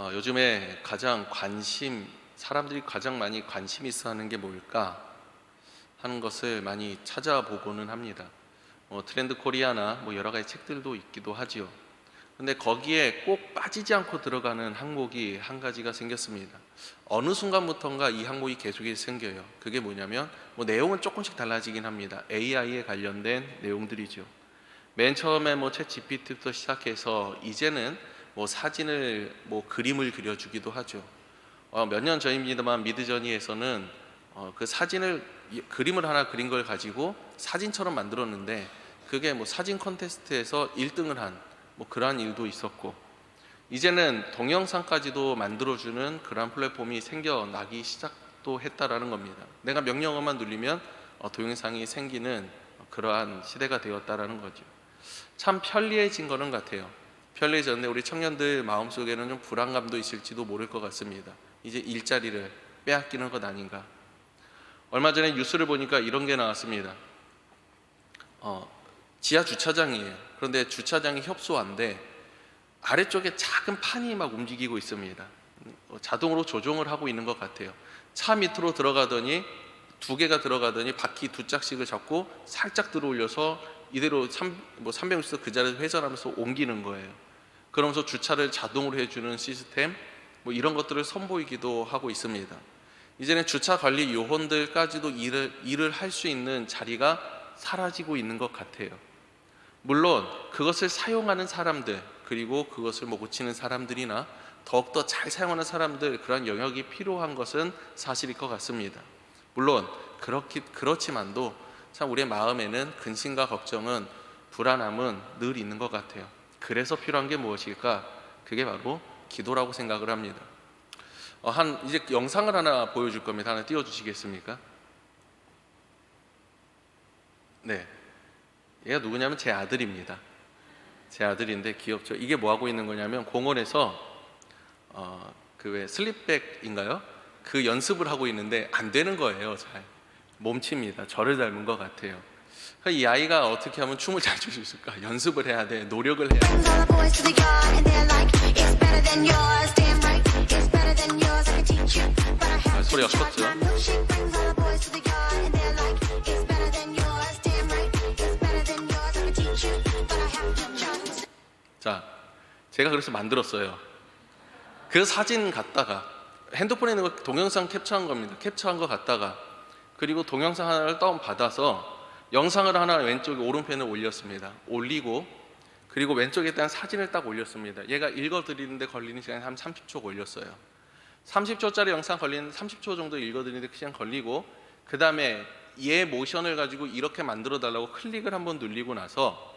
요즘에 사람들이 가장 많이 관심 있어 하는 게 뭘까 하는 것을 많이 찾아보고는 합니다. 트렌드 코리아나 여러 가지 책들도 있기도 하지요. 근데 거기에 꼭 빠지지 않고 들어가는 항목이 한 가지가 생겼습니다. 어느 순간부턴가 이 항목이 계속해서 생겨요. 그게 뭐냐면 내용은 조금씩 달라지긴 합니다. AI에 관련된 내용들이죠. 맨 처음에 챗 GPT부터 시작해서 이제는 사진을 그림을 그려주기도 하죠. 몇 년 전입니다만 미드저니에서는 그 그림을 하나 그린 걸 가지고 사진처럼 만들었는데 그게 사진 컨테스트에서 1등을 한 그러한 일도 있었고, 이제는 동영상까지도 만들어주는 그러한 플랫폼이 생겨나기 시작도 했다라는 겁니다. 내가 명령어만 누르면 동영상이 생기는 그러한 시대가 되었다라는 거죠. 참 편리해진 거는 같아요. 편리해졌는데 우리 청년들 마음속에는 좀 불안감도 있을지도 모를 것 같습니다. 이제 일자리를 빼앗기는 것 아닌가. 얼마 전에 뉴스를 보니까 이런 게 나왔습니다. 지하 주차장이에요. 그런데 주차장이 협소한데 아래쪽에 작은 판이 막 움직이고 있습니다. 자동으로 조종을 하고 있는 것 같아요. 차 밑으로 들어가더니 두 개가 들어가더니 바퀴 두 짝씩을 잡고 살짝 들어 올려서 이대로 360도 그 자리에서 회전하면서 옮기는 거예요. 그러면서 주차를 자동으로 해주는 시스템, 이런 것들을 선보이기도 하고 있습니다. 이제는 주차 관리 요원들까지도 일을 할 수 있는 자리가 사라지고 있는 것 같아요. 물론 그것을 사용하는 사람들, 그리고 그것을 고치는 사람들이나 더욱더 잘 사용하는 사람들, 그런 영역이 필요한 것은 사실일 것 같습니다. 물론 그렇지만도 참 우리의 마음에는 근심과 걱정은, 불안함은 늘 있는 것 같아요. 그래서 필요한 게 무엇일까? 그게 바로 기도라고 생각을 합니다. 이제 영상을 하나 보여줄 겁니다. 하나 띄워주시겠습니까? 네, 얘가 누구냐면 제 아들입니다. 제 아들인데 귀엽죠? 이게 뭐 하고 있는 거냐면 공원에서 그 슬립백인가요? 그 연습을 하고 있는데 안 되는 거예요. 잘 몸칩니다. 저를 닮은 것 같아요. 이 아이가 어떻게 하면 춤을 잘 출 수 있을까? 연습을 해야 돼. 노력을 해야 돼. 소리가 컸죠? 자, 제가 그래서 만들었어요. 그 사진 갖다가 핸드폰에 있는 거 동영상 캡처한 겁니다. 캡처한 거 갖다가, 그리고 동영상 하나를 다운받아서 영상을 하나 왼쪽에 오른편에 올렸습니다. 올리고, 그리고 왼쪽에 일단 사진을 딱 올렸습니다. 얘가 읽어드리는데 걸리는 시간이 한 30초 걸렸어요. 30초짜리 영상 걸리는 30초 정도 읽어드리는데 시간 걸리고, 그 다음에 얘 모션을 가지고 이렇게 만들어 달라고 클릭을 한번 누르고 나서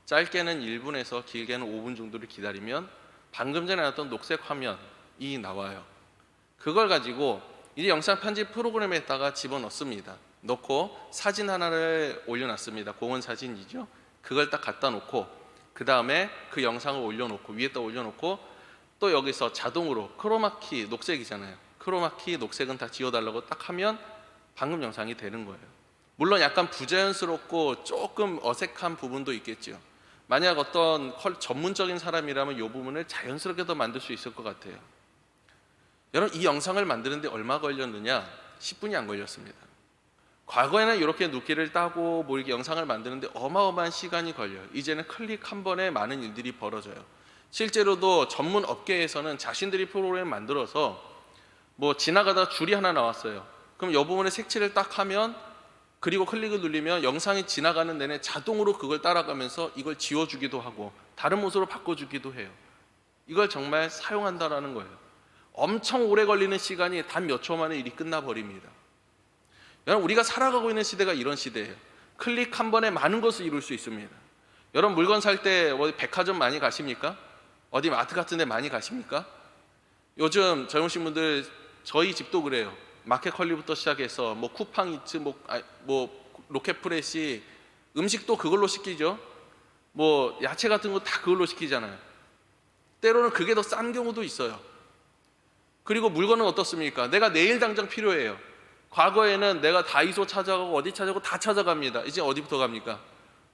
짧게는 1분에서 길게는 5분 정도를 기다리면 방금 전에 나왔던 녹색 화면이 나와요. 그걸 가지고 이제 영상 편집 프로그램에다가 집어넣습니다. 넣고 사진 하나를 올려놨습니다. 공원 사진이죠. 그걸 딱 갖다 놓고, 그 다음에 그 영상을 올려놓고, 위에다 올려놓고, 또 여기서 자동으로 크로마키, 녹색이잖아요. 크로마키 녹색은 다 지워달라고 딱 하면 방금 영상이 되는 거예요. 물론 약간 부자연스럽고 조금 어색한 부분도 있겠죠. 만약 어떤 전문적인 사람이라면 이 부분을 자연스럽게 더 만들 수 있을 것 같아요. 여러분, 이 영상을 만드는데 얼마 걸렸느냐? 10분이 안 걸렸습니다. 과거에는 이렇게 눕기를 따고 이렇게 영상을 만드는데 어마어마한 시간이 걸려요. 이제는 클릭 한 번에 많은 일들이 벌어져요. 실제로도 전문 업계에서는 자신들이 프로그램을 만들어서 지나가다 줄이 하나 나왔어요. 그럼 이 부분에 색칠을 딱 하면, 그리고 클릭을 누르면 영상이 지나가는 내내 자동으로 그걸 따라가면서 이걸 지워주기도 하고 다른 모습으로 바꿔주기도 해요. 이걸 정말 사용한다라는 거예요. 엄청 오래 걸리는 시간이 단 몇 초 만에 일이 끝나버립니다. 여러분, 우리가 살아가고 있는 시대가 이런 시대예요. 클릭 한 번에 많은 것을 이룰 수 있습니다. 여러분, 물건 살 때 어디 백화점 많이 가십니까? 어디 마트 같은 데 많이 가십니까? 요즘 젊으신 분들, 저희 집도 그래요. 마켓컬리부터 시작해서 쿠팡이츠, 로켓프레시, 음식도 그걸로 시키죠. 야채 같은 거 다 그걸로 시키잖아요. 때로는 그게 더 싼 경우도 있어요. 그리고 물건은 어떻습니까? 내가 내일 당장 필요해요. 과거에는 내가 다이소 찾아가고 어디 찾아가고 다 찾아갑니다. 이제 어디부터 갑니까?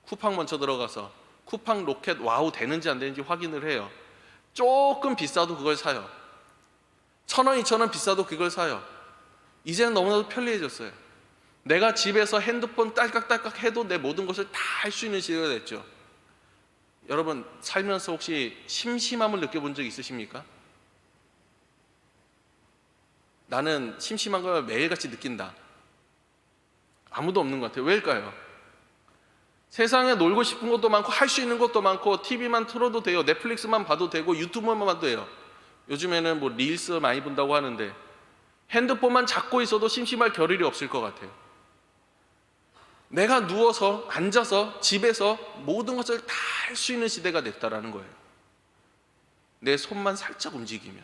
쿠팡 먼저 들어가서 쿠팡 로켓 와우 되는지 안 되는지 확인을 해요. 조금 비싸도 그걸 사요. 1,000원, 2,000원 비싸도 그걸 사요. 이제는 너무나도 편리해졌어요. 내가 집에서 핸드폰 딸깍딸깍 해도 내 모든 것을 다 할 수 있는 시대가 됐죠. 여러분 살면서 혹시 심심함을 느껴본 적 있으십니까? 나는 심심한 걸 매일같이 느낀다. 아무도 없는 것 같아요. 왜일까요? 세상에 놀고 싶은 것도 많고 할 수 있는 것도 많고 TV만 틀어도 돼요. 넷플릭스만 봐도 되고 유튜브만 봐도 돼요. 요즘에는 뭐 릴스 많이 본다고 하는데 핸드폰만 잡고 있어도 심심할 겨를이 없을 것 같아요. 내가 누워서 앉아서 집에서 모든 것을 다 할 수 있는 시대가 됐다라는 거예요. 내 손만 살짝 움직이면.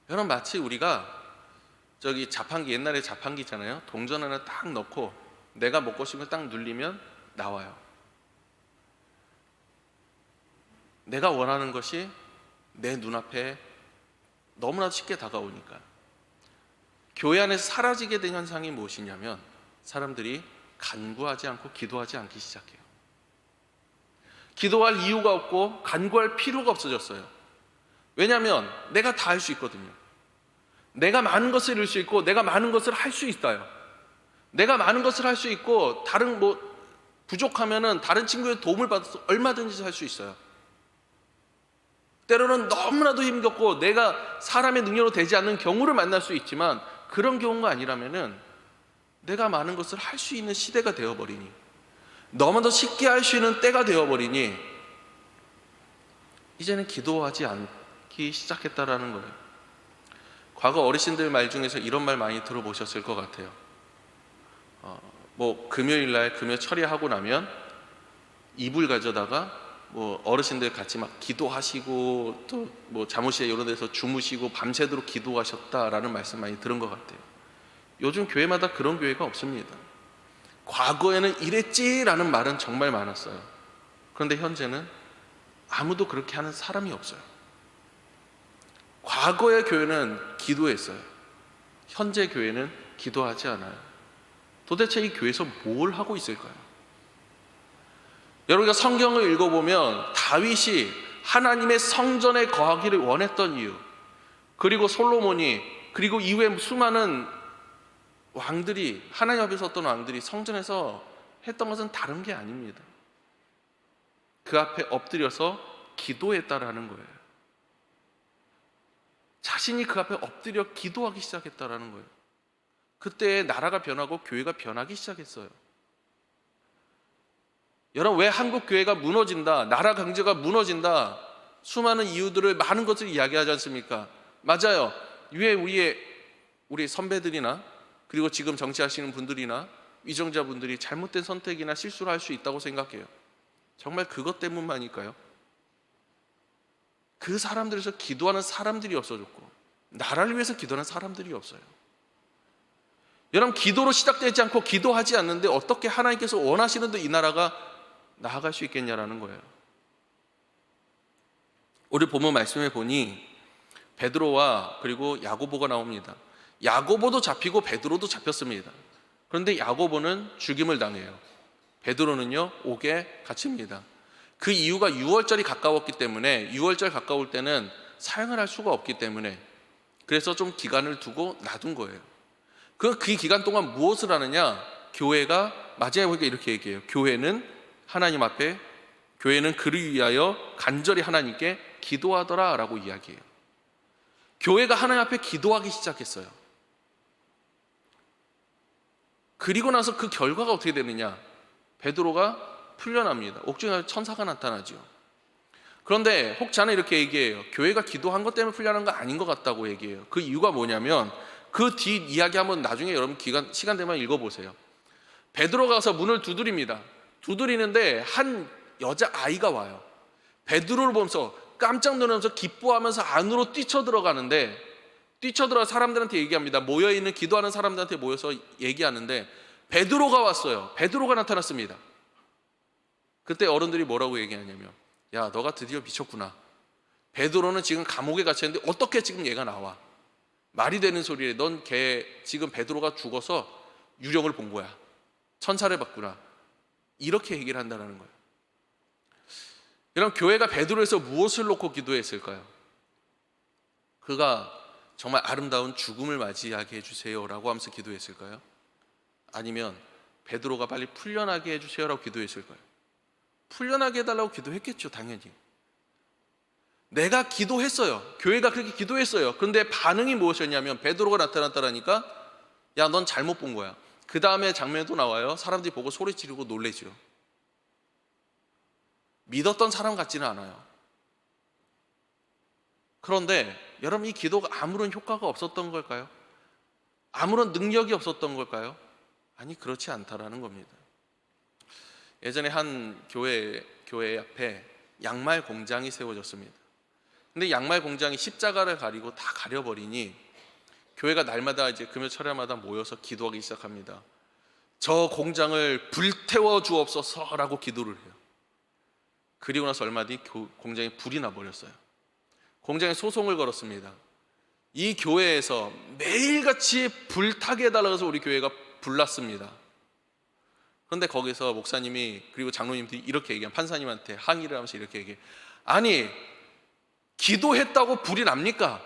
여러분 마치 우리가 저기 자판기, 옛날에 자판기 있잖아요. 동전 하나 딱 넣고 내가 먹고 싶은 거 딱 눌리면 나와요. 내가 원하는 것이 내 눈앞에 너무나도 쉽게 다가오니까. 교회 안에서 사라지게 된 현상이 무엇이냐면 사람들이 간구하지 않고 기도하지 않기 시작해요. 기도할 이유가 없고 간구할 필요가 없어졌어요. 왜냐하면 내가 다 할 수 있거든요. 내가 많은 것을 이룰 수 있고 내가 많은 것을 할 수 있어요. 내가 많은 것을 할 수 있고 다른 부족하면은 다른 친구의 도움을 받아서 얼마든지 할 수 있어요. 때로는 너무나도 힘겹고 내가 사람의 능력으로 되지 않는 경우를 만날 수 있지만 그런 경우가 아니라면은 내가 많은 것을 할 수 있는 시대가 되어버리니, 너무나도 쉽게 할 수 있는 때가 되어버리니 이제는 기도하지 않기 시작했다라는 거예요. 과거 어르신들 말 중에서 이런 말 많이 들어보셨을 것 같아요. 금요일날 금요 처리하고 나면 이불 가져다가 어르신들 같이 막 기도하시고 또 잠옷에 이런 데서 주무시고 밤새도록 기도하셨다라는 말씀 많이 들은 것 같아요. 요즘 교회마다 그런 교회가 없습니다. 과거에는 이랬지라는 말은 정말 많았어요. 그런데 현재는 아무도 그렇게 하는 사람이 없어요. 과거의 교회는 기도했어요. 현재 교회는 기도하지 않아요. 도대체 이 교회에서 뭘 하고 있을까요? 여러분가 성경을 읽어보면 다윗이 하나님의 성전에 거하기를 원했던 이유, 그리고 솔로몬이, 그리고 이후에 수많은 왕들이, 하나님 앞에 섰던 왕들이 성전에서 했던 것은 다른 게 아닙니다. 그 앞에 엎드려서 기도했다라는 거예요. 자신이 그 앞에 엎드려 기도하기 시작했다라는 거예요. 그때 나라가 변하고 교회가 변하기 시작했어요. 여러분, 왜 한국 교회가 무너진다, 나라 경제가 무너진다, 수많은 이유들을, 많은 것을 이야기하지 않습니까? 맞아요. 왜 우리 선배들이나 그리고 지금 정치하시는 분들이나 위정자분들이 잘못된 선택이나 실수를 할 수 있다고 생각해요. 정말 그것 때문만일까요? 그 사람들에서 기도하는 사람들이 없어졌고 나라를 위해서 기도하는 사람들이 없어요. 여러분, 기도로 시작되지 않고 기도하지 않는데 어떻게 하나님께서 원하시는 대로 이 나라가 나아갈 수 있겠냐라는 거예요. 우리 본문 말씀에 보니 베드로와 그리고 야고보가 나옵니다. 야고보도 잡히고 베드로도 잡혔습니다. 그런데 야고보는 죽임을 당해요. 베드로는요, 옥에 갇힙니다. 그 이유가 유월절이 가까웠기 때문에, 유월절 가까울 때는 사용을 할 수가 없기 때문에, 그래서 좀 기간을 두고 놔둔 거예요. 그 기간 동안 무엇을 하느냐? 교회가 마지막에 보니까 이렇게 얘기해요. 교회는 하나님 앞에, 교회는 그를 위하여 간절히 하나님께 기도하더라 라고 이야기해요. 교회가 하나님 앞에 기도하기 시작했어요. 그리고 나서 그 결과가 어떻게 되느냐? 베드로가 풀려납니다. 옥중에 천사가 나타나죠. 그런데 혹자는 이렇게 얘기해요. 교회가 기도한 것 때문에 풀려난 거 아닌 것 같다고 얘기해요. 그 이유가 뭐냐면 그 뒤 이야기 한번 나중에 여러분 시간 되면 읽어보세요. 베드로가 가서 문을 두드립니다. 두드리는데 한 여자아이가 와요. 베드로를 보면서 깜짝 놀라면서 기뻐하면서 안으로 뛰쳐들어가는데, 뛰쳐들어 사람들한테 얘기합니다. 모여있는 기도하는 사람들한테 모여서 얘기하는데 베드로가 왔어요. 베드로가 나타났습니다. 그때 어른들이 뭐라고 얘기하냐면, 야, 너가 드디어 미쳤구나. 베드로는 지금 감옥에 갇혔는데 어떻게 지금 얘가 나와? 말이 되는 소리에, 넌 지금 베드로가 죽어서 유령을 본 거야. 천사를 봤구나. 이렇게 얘기를 한다는 거예요. 여러분, 교회가 베드로에서 무엇을 놓고 기도했을까요? 그가 정말 아름다운 죽음을 맞이하게 해주세요라고 하면서 기도했을까요? 아니면 베드로가 빨리 풀려나게 해주세요라고 기도했을까요? 풀려나게 해달라고 기도했겠죠, 당연히. 내가 기도했어요. 교회가 그렇게 기도했어요. 그런데 반응이 무엇이었냐면 베드로가 나타났다라니까 야, 넌 잘못 본 거야. 그 다음에 장면도 나와요. 사람들이 보고 소리 지르고 놀래죠. 믿었던 사람 같지는 않아요. 그런데 여러분, 이 기도가 아무런 효과가 없었던 걸까요? 아무런 능력이 없었던 걸까요? 아니, 그렇지 않다라는 겁니다. 예전에 한 교회 앞에 양말 공장이 세워졌습니다. 근데 양말 공장이 십자가를 가리고 다 가려버리니 교회가 날마다 이제 금요철야마다 모여서 기도하기 시작합니다. 저 공장을 불태워 주옵소서라고 기도를 해요. 그리고 나서 얼마 뒤 공장에 불이 나버렸어요. 공장에 소송을 걸었습니다. 이 교회에서 매일같이 불타게 해달라고 해서 우리 교회가 불났습니다. 그런데 거기서 목사님이 그리고 장로님들이 이렇게 얘기한, 판사님한테 항의를 하면서 이렇게 얘기해. 아니, 기도했다고 불이 납니까?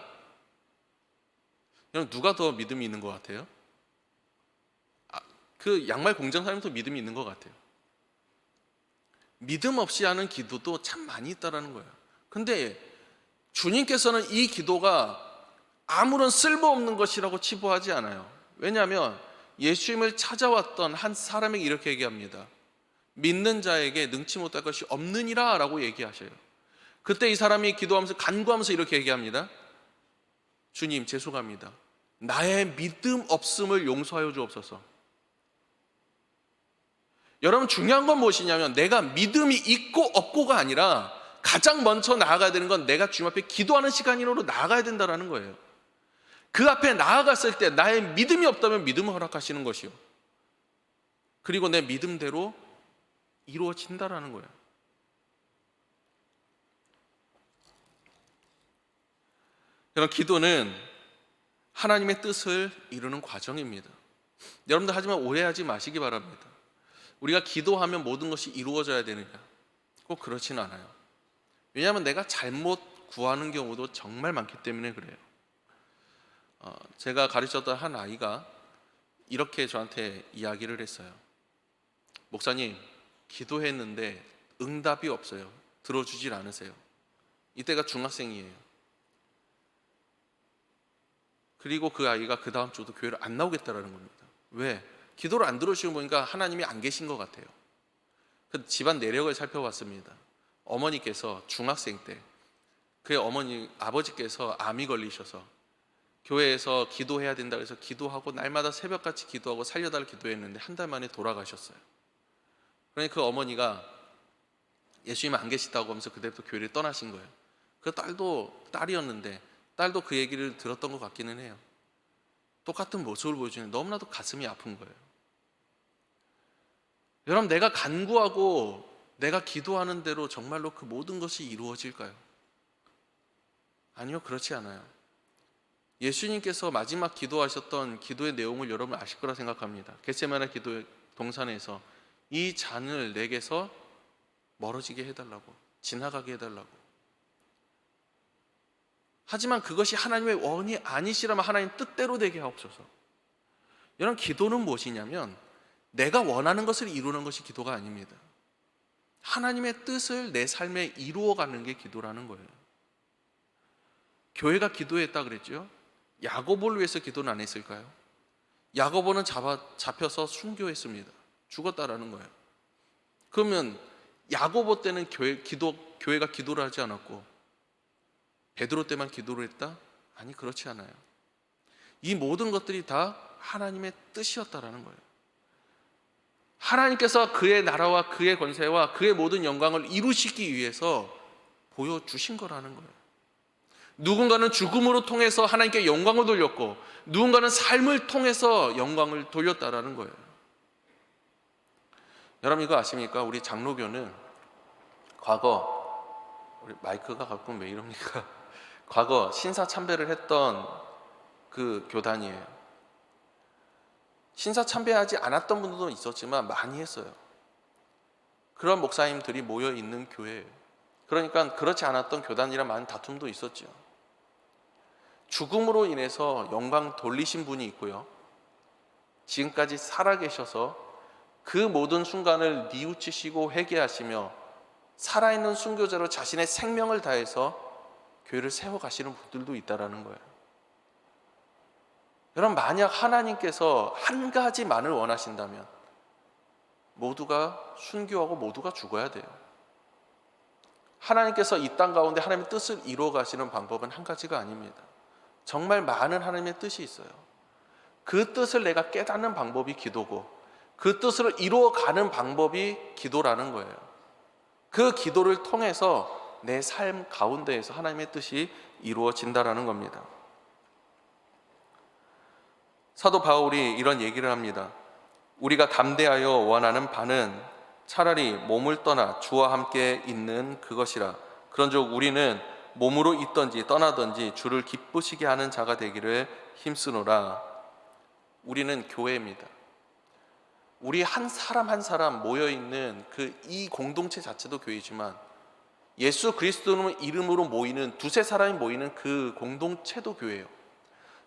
여러분, 누가 더 믿음이 있는 것 같아요? 그 양말 공장 사람이 더 믿음이 있는 것 같아요. 믿음 없이 하는 기도도 참 많이 있다라는 거예요. 근데 주님께서는 이 기도가 아무런 쓸모없는 것이라고 치부하지 않아요. 왜냐하면 예수님을 찾아왔던 한 사람에게 이렇게 얘기합니다. 믿는 자에게 능치 못할 것이 없느니라 라고 얘기하셔요. 그때 이 사람이 기도하면서 간구하면서 이렇게 얘기합니다. 주님, 죄송합니다. 나의 믿음 없음을 용서하여 주옵소서. 여러분, 중요한 건 무엇이냐면 내가 믿음이 있고 없고가 아니라 가장 먼저 나아가야 되는 건 내가 주님 앞에 기도하는 시간으로 나아가야 된다는 거예요. 그 앞에 나아갔을 때 나의 믿음이 없다면 믿음을 허락하시는 것이요, 그리고 내 믿음대로 이루어진다는 거예요. 여러분, 기도는 하나님의 뜻을 이루는 과정입니다. 여러분들, 하지만 오해하지 마시기 바랍니다. 우리가 기도하면 모든 것이 이루어져야 되느냐? 꼭 그렇지는 않아요. 왜냐하면 내가 잘못 구하는 경우도 정말 많기 때문에 그래요. 제가 가르쳤던 한 아이가 이렇게 저한테 이야기를 했어요. 목사님, 기도했는데 응답이 없어요. 들어주질 않으세요. 이때가 중학생이에요. 그리고 그 아이가 그 다음 주도 교회를 안 나오겠다라는 겁니다. 왜? 기도를 안 들어주시고 보니까 하나님이 안 계신 것 같아요. 그 집안 내력을 살펴봤습니다. 어머니께서 중학생 때 그의 아버지께서 암이 걸리셔서 교회에서 기도해야 된다 그래서 기도하고 날마다 새벽같이 기도하고 살려달라고 기도했는데 한 달 만에 돌아가셨어요. 그러니 그 어머니가 예수님 안 계시다고 하면서 그때부터 교회를 떠나신 거예요. 그 딸도 딸이었는데 딸도 그 얘기를 들었던 것 같기는 해요. 똑같은 모습을 보여주는 너무나도 가슴이 아픈 거예요. 여러분, 내가 간구하고 내가 기도하는 대로 정말로 그 모든 것이 이루어질까요? 아니요, 그렇지 않아요. 예수님께서 마지막 기도하셨던 기도의 내용을 여러분 아실 거라 생각합니다. 겟세마네 기도의 동산에서 이 잔을 내게서 멀어지게 해달라고, 지나가게 해달라고. 하지만 그것이 하나님의 원이 아니시라면 하나님 뜻대로 되게 하옵소서. 여러분, 기도는 무엇이냐면 내가 원하는 것을 이루는 것이 기도가 아닙니다. 하나님의 뜻을 내 삶에 이루어가는 게 기도라는 거예요. 교회가 기도했다 그랬죠? 야고보를 위해서 기도는 안 했을까요? 야고보는 잡혀서 순교했습니다. 죽었다라는 거예요. 그러면 야고보 때는 교회가 기도를 하지 않았고 베드로 때만 기도를 했다? 아니, 그렇지 않아요. 이 모든 것들이 다 하나님의 뜻이었다라는 거예요. 하나님께서 그의 나라와 그의 권세와 그의 모든 영광을 이루시기 위해서 보여주신 거라는 거예요. 누군가는 죽음으로 통해서 하나님께 영광을 돌렸고 누군가는 삶을 통해서 영광을 돌렸다라는 거예요. 여러분, 이거 아십니까? 우리 장로교는 과거, 우리 마이크가 가끔 왜 이럽니까? 과거 신사참배를 했던 그 교단이에요. 신사참배하지 않았던 분들도 있었지만 많이 했어요. 그런 목사님들이 모여 있는 교회예요. 그러니까 그렇지 않았던 교단이랑 많은 다툼도 있었죠. 죽음으로 인해서 영광 돌리신 분이 있고요, 지금까지 살아계셔서 그 모든 순간을 뉘우치시고 회개하시며 살아있는 순교자로 자신의 생명을 다해서 교회를 세워가시는 분들도 있다라는 거예요. 여러분, 만약 하나님께서 한 가지만을 원하신다면 모두가 순교하고 모두가 죽어야 돼요. 하나님께서 이 땅 가운데 하나님의 뜻을 이루어 가시는 방법은 한 가지가 아닙니다. 정말 많은 하나님의 뜻이 있어요. 그 뜻을 내가 깨닫는 방법이 기도고, 그 뜻을 이루어가는 방법이 기도라는 거예요. 그 기도를 통해서 내 삶 가운데에서 하나님의 뜻이 이루어진다라는 겁니다. 사도 바울이 이런 얘기를 합니다. 우리가 담대하여 원하는 바는 차라리 몸을 떠나 주와 함께 있는 그것이라. 그런즉 우리는 몸으로 있든지 떠나든지 주를 기쁘시게 하는 자가 되기를 힘쓰노라. 우리는 교회입니다. 우리 한 사람 한 사람 모여있는 이 공동체 자체도 교회지만, 예수 그리스도는 이름으로 모이는 두세 사람이 모이는 그 공동체도 교회예요.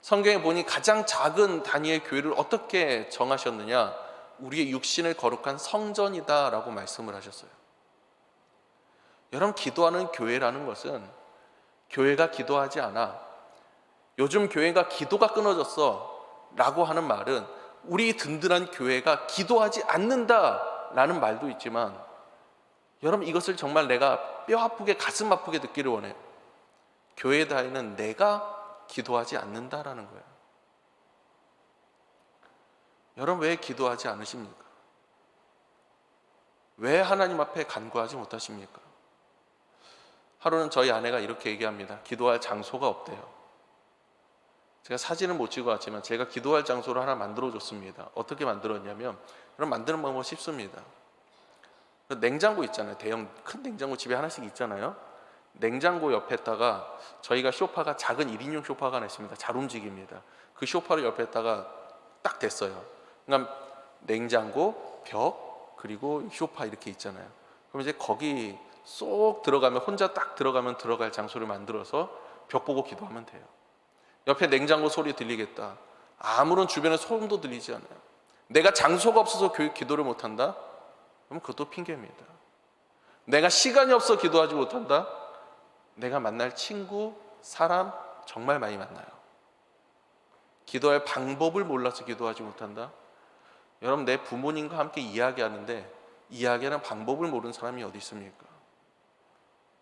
성경에 보니 가장 작은 단위의 교회를 어떻게 정하셨느냐? 우리의 육신을 거룩한 성전이다 라고 말씀을 하셨어요. 여러분, 기도하는 교회라는 것은 교회가 기도하지 않아, 요즘 교회가 기도가 끊어졌어 라고 하는 말은 우리 든든한 교회가 기도하지 않는다 라는 말도 있지만, 여러분, 이것을 정말 내가 뼈 아프게 가슴 아프게 듣기를 원해요. 교회 다니는 내가 기도하지 않는다라는 거예요. 여러분, 왜 기도하지 않으십니까? 왜 하나님 앞에 간구하지 못하십니까? 하루는 저희 아내가 이렇게 얘기합니다. 기도할 장소가 없대요. 제가 사진을 못 찍어 왔지만 제가 기도할 장소를 하나 만들어줬습니다. 어떻게 만들었냐면, 여러분, 만드는 방법은 쉽습니다. 냉장고 있잖아요. 대형 큰 냉장고 집에 하나씩 있잖아요. 냉장고 옆에다가 저희가 소파가 작은 1인용 소파가 하나 있습니다. 잘 움직입니다. 그 소파를 옆에다가 딱 댔어요. 그러니까 냉장고, 벽, 그리고 소파 이렇게 있잖아요. 그럼 이제 거기 쏙 들어가면, 혼자 딱 들어가면 들어갈 장소를 만들어서 벽 보고 기도하면 돼요. 옆에 냉장고 소리 들리겠다. 아무런 주변에 소음도 들리지 않아요. 내가 장소가 없어서 기도를 못한다? 그럼 그것도 핑계입니다. 내가 시간이 없어 기도하지 못한다? 내가 만날 친구, 사람 정말 많이 만나요. 기도할 방법을 몰라서 기도하지 못한다? 여러분, 내 부모님과 함께 이야기하는데 이야기하는 방법을 모르는 사람이 어디 있습니까?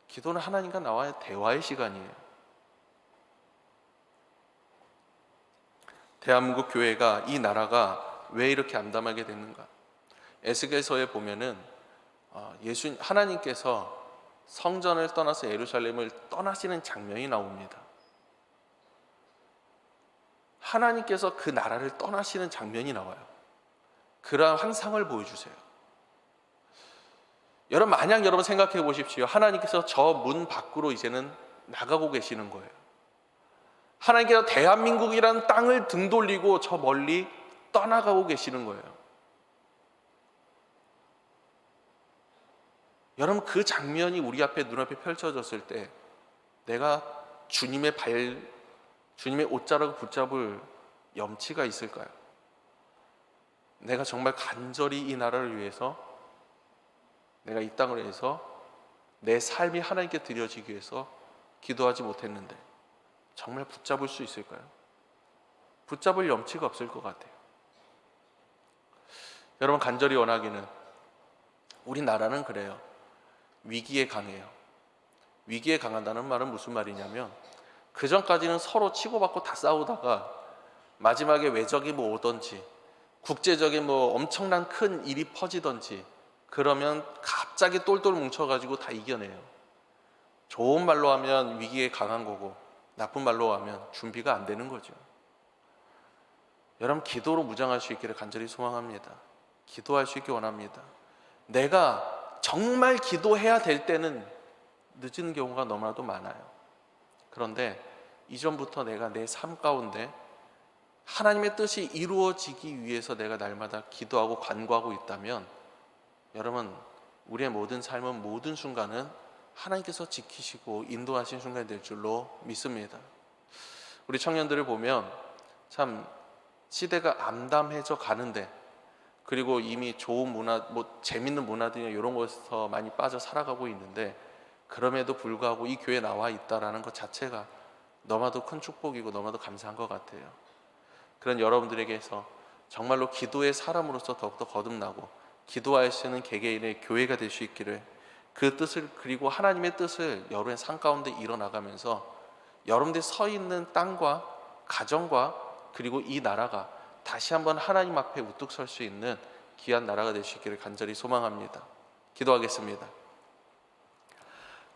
기도는 하나님과 나와의 대화의 시간이에요. 대한민국 교회가, 이 나라가 왜 이렇게 암담하게 됐는가? 에스겔서에 보면은 하나님께서 성전을 떠나서 예루살렘을 떠나시는 장면이 나옵니다. 하나님께서 그 나라를 떠나시는 장면이 나와요. 그러한 환상을 보여주세요. 여러분, 만약 여러분 생각해 보십시오. 하나님께서 저 문 밖으로 이제는 나가고 계시는 거예요. 하나님께서 대한민국이라는 땅을 등 돌리고 저 멀리 떠나가고 계시는 거예요. 여러분, 그 장면이 우리 앞에, 눈앞에 펼쳐졌을 때 내가 주님의 옷자락을 붙잡을 염치가 있을까요? 내가 정말 간절히 이 나라를 위해서, 내가 이 땅을 위해서 내 삶이 하나님께 드려지기 위해서 기도하지 못했는데 정말 붙잡을 수 있을까요? 붙잡을 염치가 없을 것 같아요. 여러분, 간절히 원하기는, 우리나라는 그래요. 위기에 강해요. 위기에 강하다는 말은 무슨 말이냐면, 그 전까지는 서로 치고받고 다 싸우다가 마지막에 외적이 뭐 오든지, 국제적인 뭐 엄청난 큰 일이 퍼지든지 그러면 갑자기 똘똘 뭉쳐가지고 다 이겨내요. 좋은 말로 하면 위기에 강한 거고, 나쁜 말로 하면 준비가 안 되는 거죠. 여러분, 기도로 무장할 수 있기를 간절히 소망합니다. 기도할 수 있기 원합니다. 내가 정말 기도해야 될 때는 늦은 경우가 너무나도 많아요. 그런데 이전부터 내가 내 삶 가운데 하나님의 뜻이 이루어지기 위해서 내가 날마다 기도하고 간구하고 있다면, 여러분, 우리의 모든 삶은, 모든 순간은 하나님께서 지키시고 인도하신 순간이 될 줄로 믿습니다. 우리 우리 청년들을 보면 참 시대가 암담해져 가는데, 그리고 이미 좋은 문화, 재밌는 문화들이나 이런 것에서 많이 빠져 살아가고 있는데, 그럼에도 불구하고 이 교회에 나와 있다라는 것 자체가 너무나도 큰 축복이고 너무나도 감사한 것 같아요. 그런 여러분들에게서 정말로 기도의 사람으로서 더욱더 거듭나고 기도할 수 있는 개개인의 교회가 될 수 있기를, 그 뜻을, 그리고 하나님의 뜻을 여러분의 삶 가운데 이뤄나가면서 여러분들이 서 있는 땅과 가정과 그리고 이 나라가 다시 한번 하나님 앞에 우뚝 설 수 있는 귀한 나라가 될 수 있기를 간절히 소망합니다. 기도하겠습니다.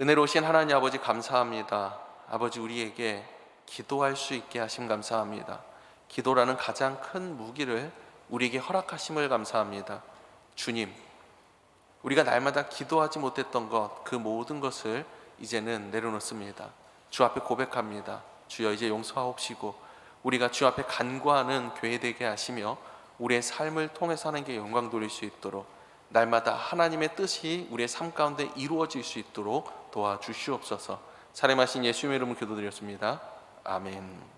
은혜로우신 하나님 아버지, 감사합니다. 아버지, 우리에게 기도할 수 있게 하심 감사합니다. 기도라는 가장 큰 무기를 우리에게 허락하심을 감사합니다. 주님, 우리가 날마다 기도하지 못했던 것, 그 모든 것을 이제는 내려놓습니다. 주 앞에 고백합니다. 주여, 이제 용서하옵시고 우리가 주 앞에 간구하는 교회 되게 하시며 우리의 삶을 통해서 하는 게 영광 돌릴 수 있도록, 날마다 하나님의 뜻이 우리의 삶 가운데 이루어질 수 있도록 도와주시옵소서. 살아계신 예수님의 이름으로 기도드렸습니다. 아멘.